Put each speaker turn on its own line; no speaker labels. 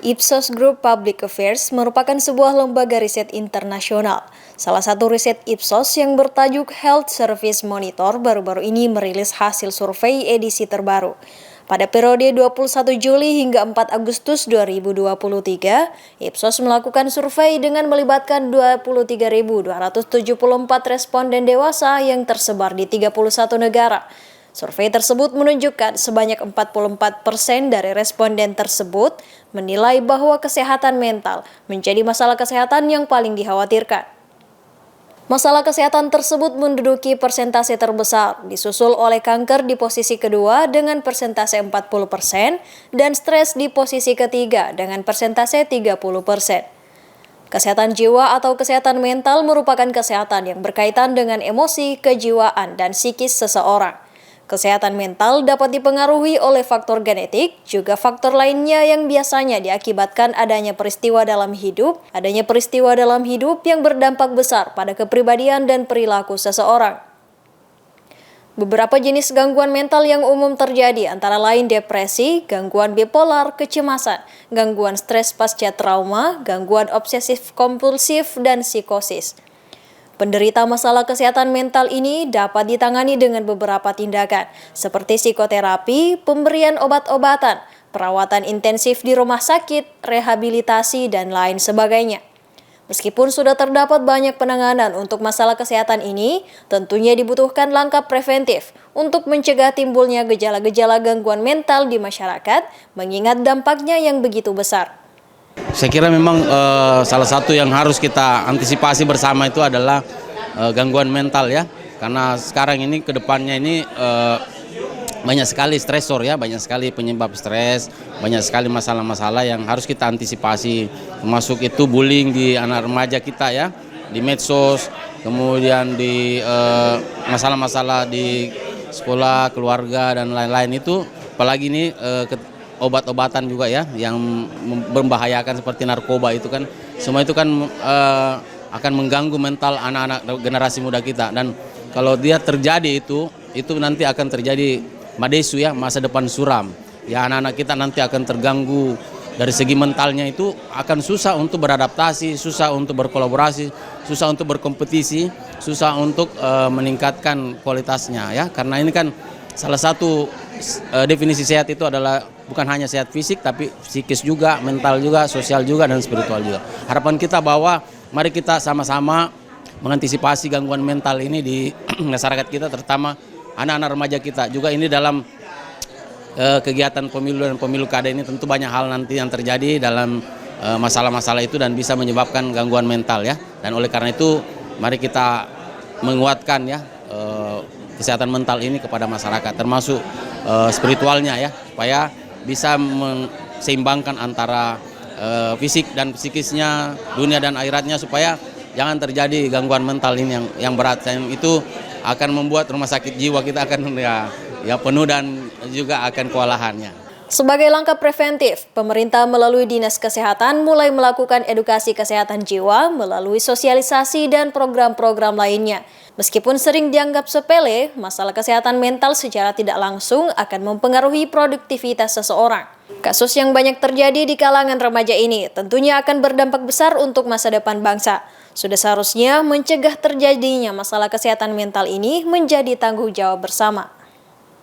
Ipsos Group Public Affairs merupakan sebuah lembaga riset internasional. Salah satu riset Ipsos yang bertajuk Health Service Monitor baru-baru ini merilis hasil survei edisi terbaru. Pada periode 21 Juli hingga 4 Agustus 2023, Ipsos melakukan survei dengan melibatkan 23.274 responden dewasa yang tersebar di 31 negara. Survei tersebut menunjukkan sebanyak 44% dari responden tersebut menilai bahwa kesehatan mental menjadi masalah kesehatan yang paling dikhawatirkan. Masalah kesehatan tersebut menduduki persentase terbesar, disusul oleh kanker di posisi kedua dengan persentase 40% dan stres di posisi ketiga dengan persentase 30%. Kesehatan jiwa atau kesehatan mental merupakan kesehatan yang berkaitan dengan emosi, kejiwaan, dan psikis seseorang. Kesehatan mental dapat dipengaruhi oleh faktor genetik, juga faktor lainnya yang biasanya diakibatkan adanya peristiwa dalam hidup yang berdampak besar pada kepribadian dan perilaku seseorang. Beberapa jenis gangguan mental yang umum terjadi antara lain depresi, gangguan bipolar, kecemasan, gangguan stres pasca trauma, gangguan obsesif kompulsif, dan psikosis. Penderita masalah kesehatan mental ini dapat ditangani dengan beberapa tindakan, seperti psikoterapi, pemberian obat-obatan, perawatan intensif di rumah sakit, rehabilitasi, dan lain sebagainya. Meskipun sudah terdapat banyak penanganan untuk masalah kesehatan ini, tentunya dibutuhkan langkah preventif untuk mencegah timbulnya gejala-gejala gangguan mental di masyarakat, mengingat dampaknya yang begitu besar.
Saya kira memang salah satu yang harus kita antisipasi bersama itu adalah gangguan mental ya, karena sekarang ini kedepannya ini banyak sekali stresor ya, banyak sekali penyebab stres, banyak sekali masalah-masalah yang harus kita antisipasi, termasuk itu bullying di anak remaja kita ya, di medsos, kemudian di masalah-masalah di sekolah, keluarga, dan lain-lain itu, apalagi ini obat-obatan juga ya yang membahayakan seperti narkoba itu kan, semua itu kan akan mengganggu mental anak-anak generasi muda kita, dan kalau dia terjadi itu nanti akan terjadi madesu ya, masa depan suram ya, anak-anak kita nanti akan terganggu dari segi mentalnya, itu akan susah untuk beradaptasi, susah untuk berkolaborasi, susah untuk berkompetisi, susah untuk meningkatkan kualitasnya ya, karena ini kan salah satu definisi sehat itu adalah bukan hanya sehat fisik, tapi psikis juga, mental juga, sosial juga, dan spiritual juga. Harapan kita bahwa mari kita sama-sama mengantisipasi gangguan mental ini di masyarakat kita, terutama anak-anak remaja kita. Juga ini dalam kegiatan pemilu dan pemilu kada ini tentu banyak hal nanti yang terjadi dalam masalah-masalah itu dan bisa menyebabkan gangguan mental ya. Dan oleh karena itu mari kita menguatkan ya kesehatan mental ini kepada masyarakat, termasuk spiritualnya ya, supaya bisa menseimbangkan antara fisik dan psikisnya, dunia dan akhiratnya, supaya jangan terjadi gangguan mental ini yang berat, dan itu akan membuat rumah sakit jiwa kita akan ya penuh dan juga akan kewalahannya.
Sebagai langkah preventif, pemerintah melalui Dinas Kesehatan mulai melakukan edukasi kesehatan jiwa melalui sosialisasi dan program-program lainnya. Meskipun sering dianggap sepele, masalah kesehatan mental secara tidak langsung akan mempengaruhi produktivitas seseorang. Kasus yang banyak terjadi di kalangan remaja ini tentunya akan berdampak besar untuk masa depan bangsa. Sudah seharusnya mencegah terjadinya masalah kesehatan mental ini menjadi tanggung jawab bersama.